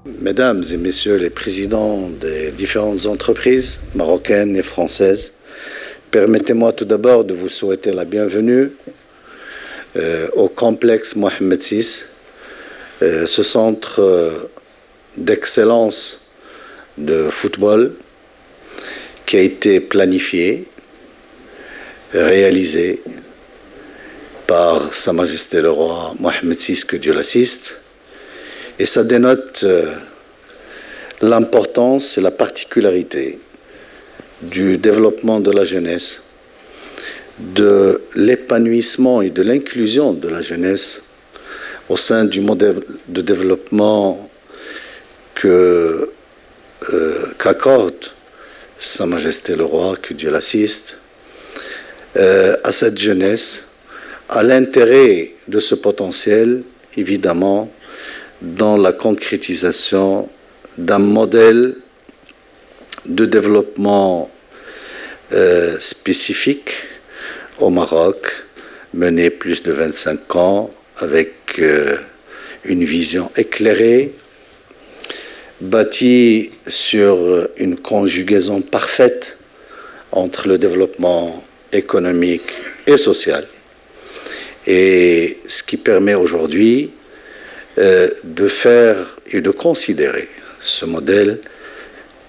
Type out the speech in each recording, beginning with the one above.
Mesdames et messieurs les présidents des différentes entreprises marocaines et françaises, permettez-moi tout d'abord de vous souhaiter la bienvenue au complexe Mohamed VI, ce centre d'excellence de football qui a été planifié, réalisé par Sa Majesté le Roi Mohamed VI, que Dieu l'assiste, et ça dénote l'importance et la particularité du développement de la jeunesse, de l'épanouissement et de l'inclusion de la jeunesse au sein du modèle de développement qu'accorde Sa Majesté le Roi, que Dieu l'assiste, à cette jeunesse, à l'intérêt de ce potentiel, évidemment, dans la concrétisation d'un modèle de développement spécifique au Maroc, mené plus de 25 ans avec une vision éclairée, bâtie sur une conjugaison parfaite entre le développement économique et social. Et ce qui permet aujourd'hui de faire et de considérer ce modèle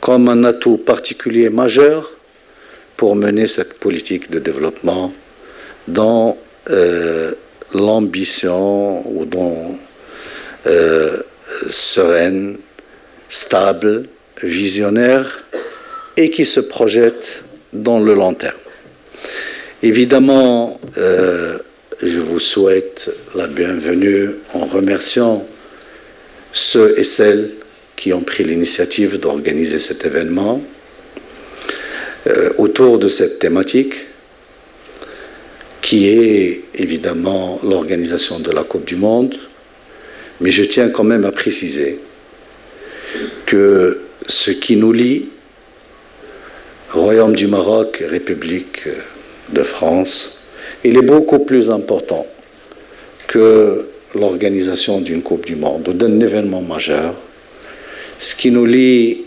comme un atout particulier majeur pour mener cette politique de développement dans l'ambition ou dans sereine, stable, visionnaire et qui se projette dans le long terme. Évidemment, je vous souhaite la bienvenue en remerciant ceux et celles qui ont pris l'initiative d'organiser cet événement autour de cette thématique qui est évidemment l'organisation de la Coupe du Monde. Mais je tiens quand même à préciser que ce qui nous lie, Royaume du Maroc et République de France, il est beaucoup plus important que l'organisation d'une Coupe du Monde ou d'un événement majeur. Ce qui nous lie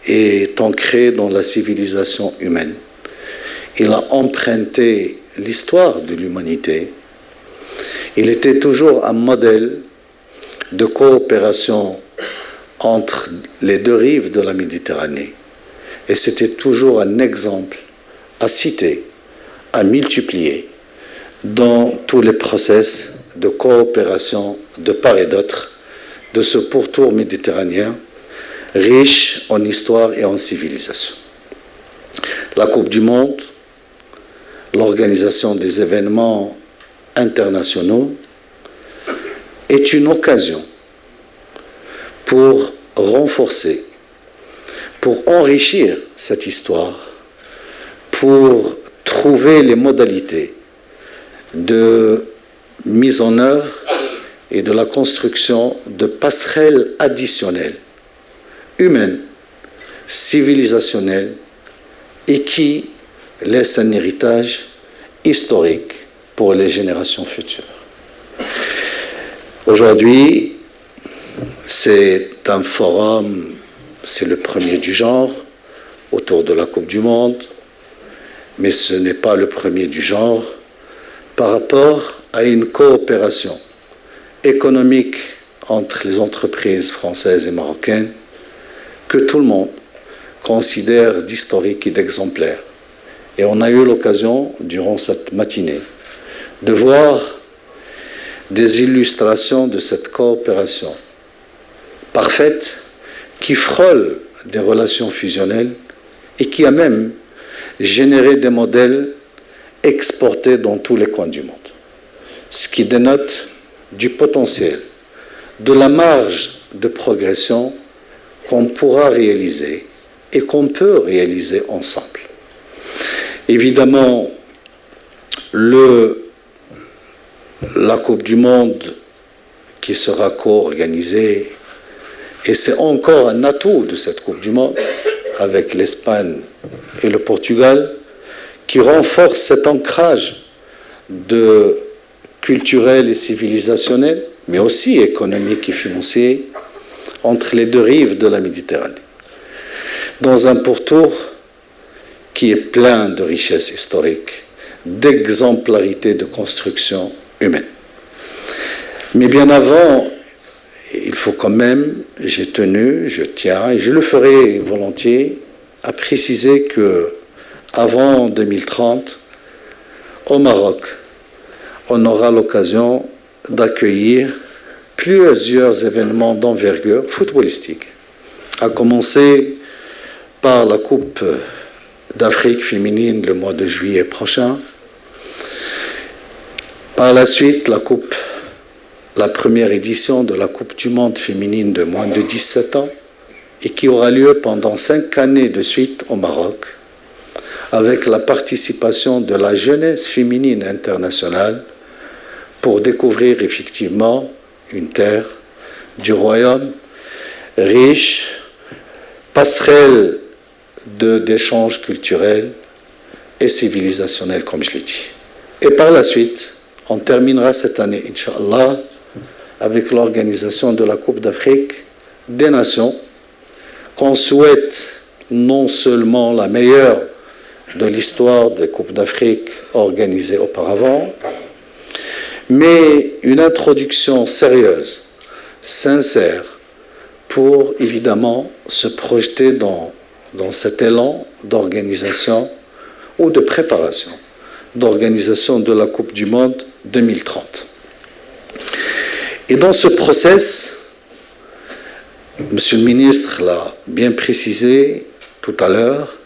est ancré dans la civilisation humaine. Il a emprunté l'histoire de l'humanité. Il était toujours un modèle de coopération entre les deux rives de la Méditerranée. Et c'était toujours un exemple à citer, à multiplier dans tous les process de coopération de part et d'autre de ce pourtour méditerranéen riche en histoire et en civilisation. La Coupe du Monde, l'organisation des événements internationaux est une occasion pour renforcer, pour enrichir cette histoire, pour trouver les modalités de mise en œuvre et de la construction de passerelles additionnelles, humaines, civilisationnelles, et qui laissent un héritage historique pour les générations futures. Aujourd'hui, c'est un forum, c'est le premier du genre, autour de la Coupe du Monde, mais ce n'est pas le premier du genre par rapport à une coopération économique entre les entreprises françaises et marocaines que tout le monde considère d'historique et d'exemplaire. Et on a eu l'occasion, durant cette matinée, de voir des illustrations de cette coopération parfaite qui frôle des relations fusionnelles et qui a même généré des modèles exportés dans tous les coins du monde. Ce qui dénote du potentiel, de la marge de progression qu'on pourra réaliser et qu'on peut réaliser ensemble. Évidemment, la Coupe du Monde qui sera co-organisée, et c'est encore un atout de cette Coupe du Monde, avec l'Espagne et le Portugal, qui renforce cet ancrage culturel et civilisationnel, mais aussi économique et financier, entre les deux rives de la Méditerranée, dans un pourtour qui est plein de richesses historiques, d'exemplarité de construction humaine. Mais bien avant, il faut quand même, je tiens, et je le ferai volontiers, à préciser que avant 2030, au Maroc, on aura l'occasion d'accueillir plusieurs événements d'envergure footballistique, à commencer par la Coupe d'Afrique féminine le mois de juillet prochain, par la suite la première édition de la Coupe du Monde féminine de moins de 17 ans, et qui aura lieu pendant 5 années de suite au Maroc, avec la participation de la jeunesse féminine internationale pour découvrir effectivement une terre du royaume riche, passerelle d'échanges culturels et civilisationnels, comme je l'ai dit. Et par la suite, on terminera cette année, Inch'Allah, avec l'organisation de la Coupe d'Afrique des Nations, qu'on souhaite non seulement la meilleure de l'histoire des Coupes d'Afrique organisées auparavant, mais une introduction sérieuse, sincère, pour évidemment se projeter dans cet élan d'organisation ou de préparation d'organisation de la Coupe du Monde 2030. Et dans ce process, Monsieur le ministre l'a bien précisé tout à l'heure,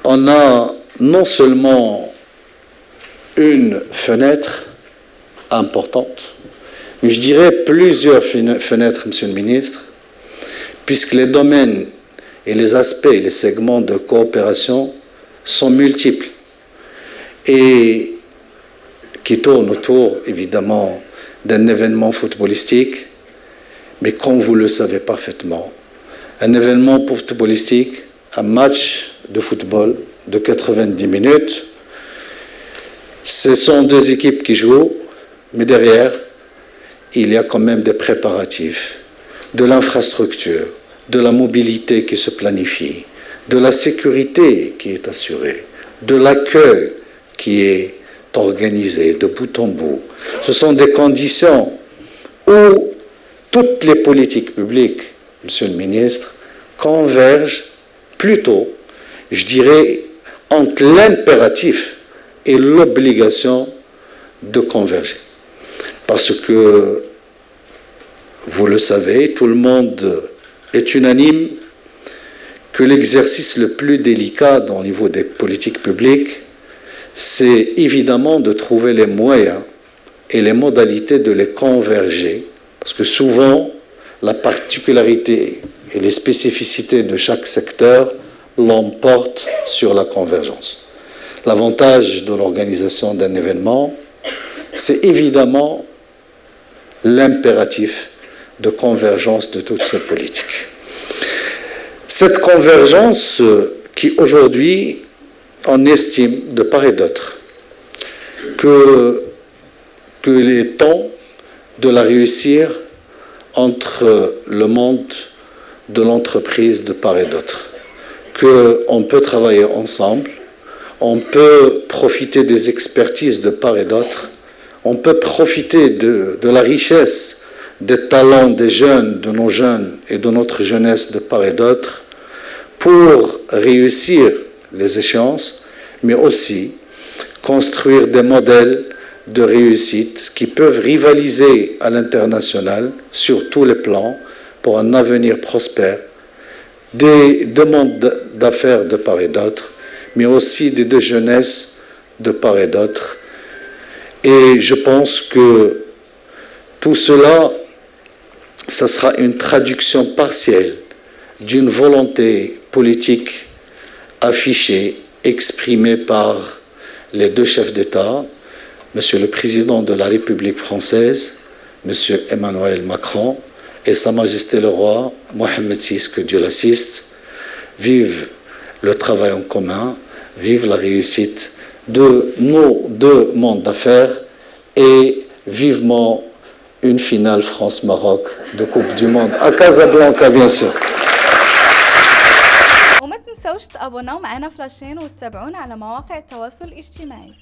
on a non seulement une fenêtre importante, mais je dirais plusieurs fenêtres, Monsieur le ministre, puisque les domaines et les aspects et les segments de coopération sont multiples et qui tournent autour, évidemment, d'un événement footballistique, mais comme vous le savez parfaitement, un événement footballistique, un match de football de 90 minutes, ce sont deux équipes qui jouent, mais derrière, il y a quand même des préparatifs, de l'infrastructure, de la mobilité qui se planifie, de la sécurité qui est assurée, de l'accueil qui est organisé de bout en bout. Ce sont des conditions où toutes les politiques publiques, Monsieur le ministre, convergent plutôt, je dirais, entre l'impératif et l'obligation de converger. Parce que, vous le savez, tout le monde est unanime que l'exercice le plus délicat au niveau des politiques publiques, c'est évidemment de trouver les moyens et les modalités de les converger, parce que souvent, la particularité et les spécificités de chaque secteur l'emportent sur la convergence. L'avantage de l'organisation d'un événement, c'est évidemment l'impératif de convergence de toutes ces politiques. Cette convergence qui aujourd'hui, on estime de part et d'autre que les temps de la réussir entre le monde de l'entreprise de part et d'autre, qu'on peut travailler ensemble, on peut profiter des expertises de part et d'autre, on peut profiter de la richesse des talents des jeunes, de nos jeunes et de notre jeunesse de part et d'autre pour réussir les échéances, mais aussi construire des modèles de réussite qui peuvent rivaliser à l'international sur tous les plans pour un avenir prospère, des demandes d'affaires de part et d'autre, mais aussi des deux jeunesses de part et d'autre. Et je pense que tout cela, ça sera une traduction partielle d'une volonté politique affichée, exprimée par les deux chefs d'État, Monsieur le Président de la République française, Monsieur Emmanuel Macron, et Sa Majesté le Roi Mohammed VI, que Dieu l'assiste. Vive le travail en commun, vive la réussite de nos deux mondes d'affaires et vivement une finale France-Maroc de Coupe du Monde à Casablanca, bien sûr. وما تنسوش تابوناو معنا فلاشين وتتابعونا على مواقع التواصل الاجتماعي.